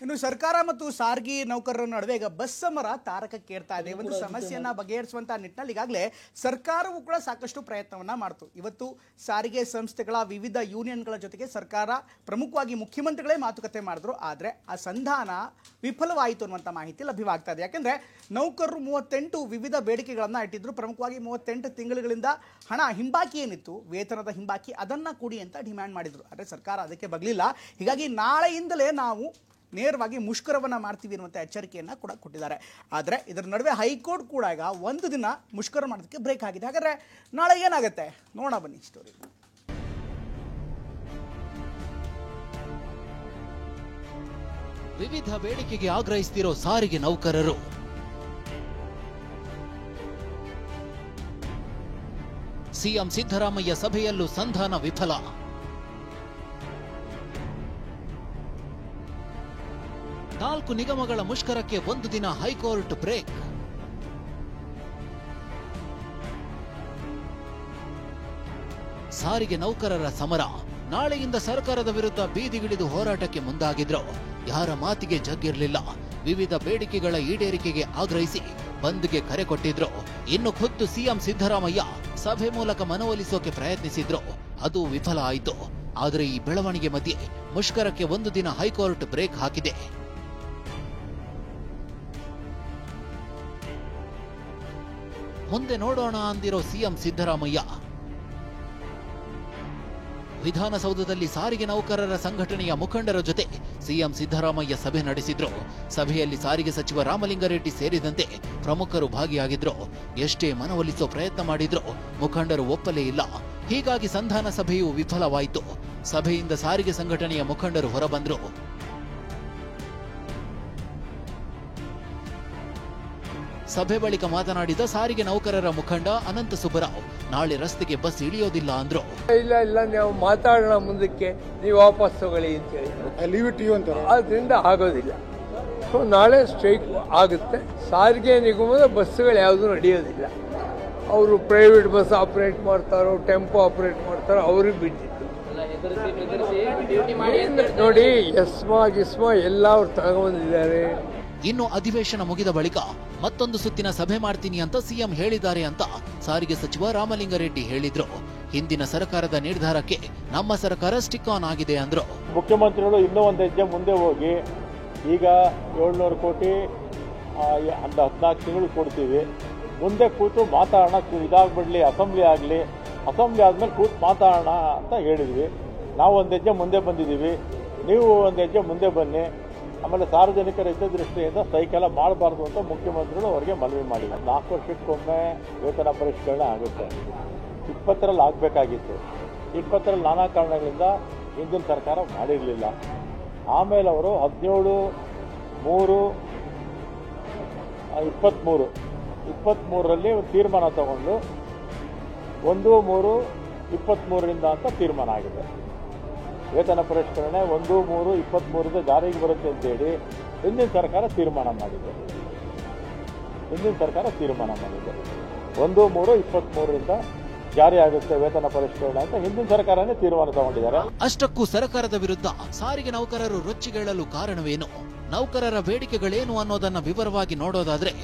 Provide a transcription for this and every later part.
ಇನ್ನು ಸರ್ಕಾರ ಮತ್ತು ಸಾರಿಗೆ ನೌಕರರ ನಡುವೆ ಈಗ ಬಸ್ ಸಮರ ತಾರಕಕ್ಕೇರ್ತಾ ಇದೆ. ಒಂದು ಸಮಸ್ಯೆಯನ್ನ ಬಗೆಹರಿಸುವಂತ ನಿಟ್ಟಿನಲ್ಲಿ ಈಗಾಗಲೇ ಸರ್ಕಾರವೂ ಕೂಡ ಸಾಕಷ್ಟು ಪ್ರಯತ್ನವನ್ನ ಮಾಡ್ತು. ಇವತ್ತು ಸಾರಿಗೆ ಸಂಸ್ಥೆಗಳ ವಿವಿಧ ಯೂನಿಯನ್ಗಳ ಜೊತೆಗೆ ಸರ್ಕಾರ ಪ್ರಮುಖವಾಗಿ ಮುಖ್ಯಮಂತ್ರಿಗಳೇ ಮಾತುಕತೆ ಮಾಡಿದ್ರು. ಆದರೆ ಆ ಸಂಧಾನ ವಿಫಲವಾಯಿತು ಅನ್ನುವಂಥ ಮಾಹಿತಿ ಲಭ್ಯವಾಗ್ತಾ ಇದೆ. ಯಾಕೆಂದ್ರೆ ನೌಕರರು 38 ವಿವಿಧ ಬೇಡಿಕೆಗಳನ್ನ ಇಟ್ಟಿದ್ರು. ಪ್ರಮುಖವಾಗಿ 38 ತಿಂಗಳುಗಳಿಂದ ಹಣ ಹಿಂಬಾಕಿ ಏನಿತ್ತು, ವೇತನದ ಹಿಂಬಾಕಿ, ಅದನ್ನ ಕೊಡಿ ಅಂತ ಡಿಮ್ಯಾಂಡ್ ಮಾಡಿದ್ರು. ಆದರೆ ಸರ್ಕಾರ ಅದಕ್ಕೆ ಬಗ್ಲಿಲ್ಲ. ಹೀಗಾಗಿ ನಾಳೆಯಿಂದಲೇ ನಾವು ನೇರವಾಗಿ ಮುಷ್ಕರವನ್ನ ಮಾಡ್ತೀವಿ ಅನ್ನುವಂಥ ಎಚ್ಚರಿಕೆಯನ್ನ ಕೂಡ ಕೊಟ್ಟಿದ್ದಾರೆ. ಆದರೆ ಇದರ ನಡುವೆ ಹೈಕೋರ್ಟ್ ಕೂಡ ಈಗ ಒಂದು ದಿನ ಮುಷ್ಕರ ಮಾಡೋದಕ್ಕೆ ಬ್ರೇಕ್ ಆಗಿದೆ. ಹಾಗಾದ್ರೆ ನಾಳೆ ಏನಾಗುತ್ತೆ ನೋಡೋಣ ಬನ್ನಿ ಸ್ಟೋರಿ. ವಿವಿಧ ಬೇಡಿಕೆಗೆ ಆಗ್ರಹಿಸುತ್ತಿರೋ ಸಾರಿಗೆ ನೌಕರರು ಸಿಎಂ ಸಿದ್ದರಾಮಯ್ಯ ಸಭೆಯಲ್ಲೂ ಸಂಧಾನ ವಿಫಲ. ನಾಲ್ಕು ನಿಗಮಗಳ ಮುಷ್ಕರಕ್ಕೆ ಒಂದು ದಿನ ಹೈಕೋರ್ಟ್ ಬ್ರೇಕ್. ಸಾರಿಗೆ ನೌಕರರ ಸಮರ. ನಾಳೆಯಿಂದ ಸರ್ಕಾರದ ವಿರುದ್ಧ ಬೀದಿಗಿಳಿದು ಹೋರಾಟಕ್ಕೆ ಮುಂದಾಗಿದ್ರು. ಯಾರ ಮಾತಿಗೆ ಜಗ್ಗಿರಲಿಲ್ಲ. ವಿವಿಧ ಬೇಡಿಕೆಗಳ ಈಡೇರಿಕೆಗೆ ಆಗ್ರಹಿಸಿ ಬಂದ್ಗೆ ಕರೆ ಕೊಟ್ಟಿದ್ರು. ಇನ್ನು ಖುದ್ದು ಸಿಎಂ ಸಿದ್ದರಾಮಯ್ಯ ಸಭೆ ಮೂಲಕ ಮನವೊಲಿಸೋಕೆ ಪ್ರಯತ್ನಿಸಿದ್ರು. ಅದು ವಿಫಲ ಆಯಿತು. ಆದರೆ ಈ ಬೆಳವಣಿಗೆ ಮಧ್ಯೆ ಮುಷ್ಕರಕ್ಕೆ ಒಂದು ದಿನ ಹೈಕೋರ್ಟ್ ಬ್ರೇಕ್ ಹಾಕಿದೆ. ಮುಂದೆ ನೋಡೋಣ ಅಂದಿರೋ ಸಿಎಂ ಸಿದ್ದರಾಮಯ್ಯ ವಿಧಾನಸೌಧದಲ್ಲಿ ಸಾರಿಗೆ ನೌಕರರ ಸಂಘಟನೆಯ ಮುಖಂಡರ ಜೊತೆ ಸಿಎಂ ಸಿದ್ದರಾಮಯ್ಯ ಸಭೆ ನಡೆಸಿದ್ರು. ಸಭೆಯಲ್ಲಿ ಸಾರಿಗೆ ಸಚಿವ ರಾಮಲಿಂಗಾರೆಡ್ಡಿ ಸೇರಿದಂತೆ ಪ್ರಮುಖರು ಭಾಗಿಯಾಗಿದ್ರು. ಎಷ್ಟೇ ಮನವೊಲಿಸೋ ಪ್ರಯತ್ನ ಮಾಡಿದ್ರು ಮುಖಂಡರು ಒಪ್ಪಲೇ ಇಲ್ಲ. ಹೀಗಾಗಿ ಸಂಧಾನ ಸಭೆಯು ವಿಫಲವಾಯಿತು. ಸಭೆಯಿಂದ ಸಾರಿಗೆ ಸಂಘಟನೆಯ ಮುಖಂಡರು ಹೊರಬಂದ್ರು. ಸಭೆ ಬಳಿಕ ಮಾತನಾಡಿದ ಸಾರಿಗೆ ನೌಕರರ ಮುಖಂಡ ಅನಂತ ಸುಬ್ಬರಾವ್, ನಾಳೆ ರಸ್ತೆಗೆ ಬಸ್ ಇಳಿಯೋದಿಲ್ಲ ಅಂದ್ರು. ಇಲ್ಲ ನಾವು ಮಾತಾಡೋಣ, ಮುಂದಕ್ಕೆ ನೀವು ವಾಪಸ್ ತಗೊಳ್ಳಿ ಅಂತ ಹೇಳಿ ಆದ್ರಿಂದ ಆಗೋದಿಲ್ಲ. ಸೊ ನಾಳೆ ಸ್ಟ್ರೈಕ್ ಆಗುತ್ತೆ. ಸಾರಿಗೆ ನಿಗಮದ ಬಸ್ಸುಗಳು ಯಾವುದು ನಡೆಯೋದಿಲ್ಲ. ಅವರು ಪ್ರೈವೇಟ್ ಬಸ್ ಆಪರೇಟ್ ಮಾಡ್ತಾರೋ, ಟೆಂಪೋ ಆಪರೇಟ್ ಮಾಡ್ತಾರೋ ಅವ್ರಿಗೆ ಬಿಟ್ಟಿತ್ತು. ನೋಡಿ, ಗಿಸ್ಮಾ ಎಲ್ಲ ಅವ್ರು ತಗೊಂಡಿದ್ದಾರೆ. ಇನ್ನು ಅಧಿವೇಶನ ಮುಗಿದ ಬಳಿಕ ಮತ್ತೊಂದು ಸುತ್ತಿನ ಸಭೆ ಮಾಡ್ತೀನಿ ಅಂತ ಸಿಎಂ ಹೇಳಿದ್ದಾರೆ ಅಂತ ಸಾರಿಗೆ ಸಚಿವ ರಾಮಲಿಂಗಾರೆಡ್ಡಿ ಹೇಳಿದ್ರು. ಹಿಂದಿನ ಸರ್ಕಾರದ ನಿರ್ಧಾರಕ್ಕೆ ನಮ್ಮ ಸರ್ಕಾರ ಸ್ಟಿಕ್ ಆನ್ ಆಗಿದೆ ಅಂದ್ರು. ಮುಖ್ಯಮಂತ್ರಿಗಳು ಇನ್ನೂ ಒಂದು ಹೆಜ್ಜೆ ಮುಂದೆ ಹೋಗಿ ಈಗ 700 ಕೋಟಿ 14 ತಿಂಗಳು ಕೊಡ್ತೀವಿ, ಮುಂದೆ ಕೂತು ಮಾತಾಡೋಣ, ಇದಾಗ್ಬಿಡ್ಲಿ, ಅಸೆಂಬ್ಲಿ ಆದ್ಮೇಲೆ ಕೂತು ಮಾತಾಡೋಣ ಅಂತ ಹೇಳಿದ್ವಿ. ನಾವು ಒಂದು ಹೆಜ್ಜೆ ಮುಂದೆ ಬಂದಿದ್ದೀವಿ, ನೀವು ಒಂದು ಹೆಜ್ಜೆ ಮುಂದೆ ಬನ್ನಿ. ಆಮೇಲೆ ಸಾರ್ವಜನಿಕರ ಹಿತದೃಷ್ಟಿಯಿಂದ ಸ್ಟ್ರೈಕ್ ಎಲ್ಲ ಮಾಡಬಾರ್ದು ಅಂತ ಮುಖ್ಯಮಂತ್ರಿಗಳು ಅವರಿಗೆ ಮನವಿ ಮಾಡಿದ್ದಾರೆ. 4 ವರ್ಷಕ್ಕೊಮ್ಮೆ ವೇತನ ಪರಿಷ್ಕರಣೆ ಆಗುತ್ತೆ. 20ರಲ್ಲಿ ಆಗಬೇಕಾಗಿತ್ತು. 20ರಲ್ಲಿ ನಾನಾ ಕಾರಣಗಳಿಂದ ಹಿಂದಿನ ಸರ್ಕಾರ ಮಾಡಿರಲಿಲ್ಲ. ಆಮೇಲೆ ಅವರು 17/3/23ರಲ್ಲಿ ಒಂದು ತೀರ್ಮಾನ ತಗೊಂಡು 1/3/23ರಿಂದ ಅಂತ ತೀರ್ಮಾನ ಆಗಿದೆ. ವೇತನ ಪರಿಷ್ಕರಣೆ 1/3/23ರಿಂದ ಜಾರಿಗೆ ಬರುತ್ತೆ ಅಂತೇಳಿ ಹಿಂದಿನ ಸರ್ಕಾರ ತೀರ್ಮಾನ ಮಾಡಿದೆ. 1/3/23ರಿಂದ ಜಾರಿ ಆಗುತ್ತೆ ವೇತನ ಪರಿಷ್ಕರಣೆ ಅಂತ ಹಿಂದಿನ ಸರ್ಕಾರನೇ ತೀರ್ಮಾನ ತಗೊಂಡಿದ್ದಾರೆ. ಅಷ್ಟಕ್ಕೂ ಸರ್ಕಾರದ ವಿರುದ್ಧ ಸಾರಿಗೆ ನೌಕರರು ರೊಚ್ಚಿಗೇಳಲು ಕಾರಣವೇನು? ನೌಕರರ ಬೇಡಿಕೆಗಳೇನು ಅನ್ನೋದನ್ನ ವಿವರವಾಗಿ ನೋಡೋದಾದ್ರೆ,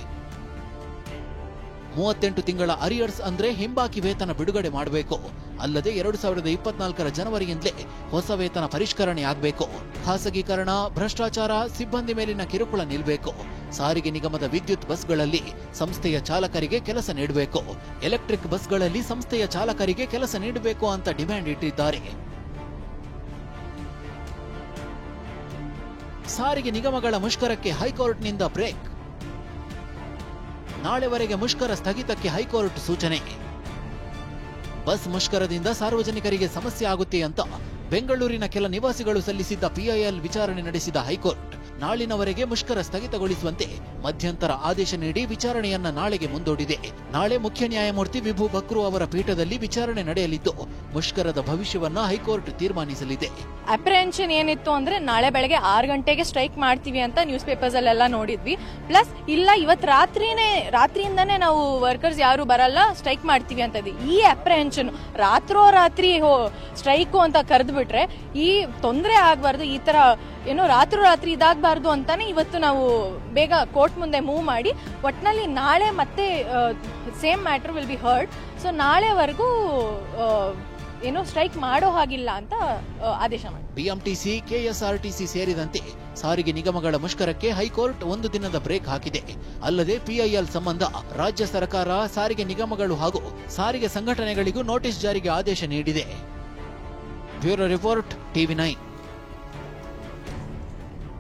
38 ತಿಂಗಳ ಅರಿಯರ್ಸ್ ಅಂದ್ರೆ ಹಿಂಬಾಕಿ ವೇತನ ಬಿಡುಗಡೆ ಮಾಡಬೇಕು. ಅಲ್ಲದೆ 2024ರ ಜನವರಿಯಿಂದಲೇ ಹೊಸ ವೇತನ ಪರಿಷ್ಕರಣೆ ಆಗಬೇಕು. ಖಾಸಗೀಕರಣ, ಭ್ರಷ್ಟಾಚಾರ, ಸಿಬ್ಬಂದಿ ಮೇಲಿನ ಕಿರುಕುಳ ನಿಲ್ಲಬೇಕು. ಸಾರಿಗೆ ನಿಗಮದ ವಿದ್ಯುತ್ ಬಸ್ಗಳಲ್ಲಿ ಸಂಸ್ಥೆಯ ಚಾಲಕರಿಗೆ ಕೆಲಸ ನೀಡಬೇಕು. ಎಲೆಕ್ಟ್ರಿಕ್ ಬಸ್ಗಳಲ್ಲಿ ಸಂಸ್ಥೆಯ ಚಾಲಕರಿಗೆ ಕೆಲಸ ನೀಡಬೇಕು ಅಂತ ಡಿಮ್ಯಾಂಡ್ ಇಟ್ಟಿದ್ದಾರೆ. ಸಾರಿಗೆ ನಿಗಮಗಳ ಮುಷ್ಕರಕ್ಕೆ ಹೈಕೋರ್ಟ್ನಿಂದ ಬ್ರೇಕ್. ನಾಳೆವರೆಗೆ ಮುಷ್ಕರ ಸ್ಥಗಿತಕ್ಕೆ ಹೈಕೋರ್ಟ್ ಸೂಚನೆ. ಬಸ್ ಮುಷ್ಕರದಿಂದ ಸಾರ್ವಜನಿಕರಿಗೆ ಸಮಸ್ಯೆ ಆಗುತ್ತೆ ಅಂತ ಬೆಂಗಳೂರಿನ ಕೆಲ ನಿವಾಸಿಗಳು ಸಲ್ಲಿಸಿದ್ದ ಪಿಐಎಲ್ ವಿಚಾರಣೆ ನಡೆಸಿದ ಹೈಕೋರ್ಟ್ ನಾಳಿನವರೆಗೆ ಮುಷ್ಕರ ಸ್ಥಗಿತಗೊಳಿಸುವಂತೆ ಮಧ್ಯಂತರ ಆದೇಶ ನೀಡಿ ವಿಚಾರಣೆಯನ್ನ ನಾಳೆಗೆ ಮುಂದೂಡಿದೆ. ನಾಳೆ ಮುಖ್ಯ ನ್ಯಾಯಮೂರ್ತಿ ವಿಭು ಬಕ್ರು ಅವರ ಪೀಠದಲ್ಲಿ ವಿಚಾರಣೆ ನಡೆಯಲಿದ್ದು ಮುಷ್ಕರದ ಭವಿಷ್ಯವನ್ನ ಹೈಕೋರ್ಟ್ ತೀರ್ಮಾನಿಸಲಿದೆ. ಅಪ್ರೆಹೆನ್ಷನ್ ಏನಿತ್ತು ಅಂದ್ರೆ ನಾಳೆ ಬೆಳಗ್ಗೆ 6 ಗಂಟೆಗೆ ಸ್ಟ್ರೈಕ್ ಮಾಡ್ತೀವಿ ಅಂತ ನ್ಯೂಸ್ ಪೇಪರ್ಸ್ ಅಲ್ಲೆಲ್ಲ ನೋಡಿದ್ವಿ. ಪ್ಲಸ್ ಇಲ್ಲ, ಇವತ್ತು ರಾತ್ರಿಯಿಂದಾನೇ ನಾವು ವರ್ಕರ್ಸ್ ಯಾರು ಬರಲ್ಲ, ಸ್ಟ್ರೈಕ್ ಮಾಡ್ತೀವಿ ಅಂತ. ಈ ಅಪ್ರೆಹೆನ್ಷನ್ ರಾತ್ರಿ ಸ್ಟ್ರೈಕು ಅಂತ ಕರೆದು ಬಿಟ್ರೆ ಈ ತೊಂದರೆ ಆಗಬಾರ್ದು. ಈ ತರ ಏನೋ ರಾತ್ರಿ ಇದಾಗಬಾರ್ದು ಅಂತಾನೆ ಇವತ್ತು ನಾವು ಬೇಗ ಕೋರ್ಟ್ ಮುಂದೆ ಮೂವ್ ಮಾಡಿ ಒಟ್ನಲ್ಲಿ ನಾಳೆ ಮತ್ತೆ same matter will be heard. So ನಾಳೆವರೆಗೂ ಏನೋ ಸ್ಟ್ರೈಕ್ ಮಾಡೋ ಹಾಗಿಲ್ಲ ಅಂತ ಆದೇಶ ಮಾಡಿ. ಬಿಎಂಟಿಸಿ, ಕೆಎಸ್ಆರ್ಟಿಸಿ ಸೇರಿದಂತೆ ಸಾರಿಗೆ ನಿಗಮಗಳ ಮುಷ್ಕರಕ್ಕೆ ಹೈಕೋರ್ಟ್ 1 ದಿನದ ಬ್ರೇಕ್ ಹಾಕಿದೆ. ಅಲ್ಲದೆ ಪಿಐಎಲ್ ಸಂಬಂಧ ರಾಜ್ಯ ಸರ್ಕಾರ, ಸಾರಿಗೆ ನಿಗಮಗಳು ಹಾಗೂ ಸಾರಿಗೆ ಸಂಘಟನೆಗಳಿಗೂ ನೋಟಿಸ್ ಜಾರಿಗೆ ಆದೇಶ ನೀಡಿದೆ. Bureau report, TV9.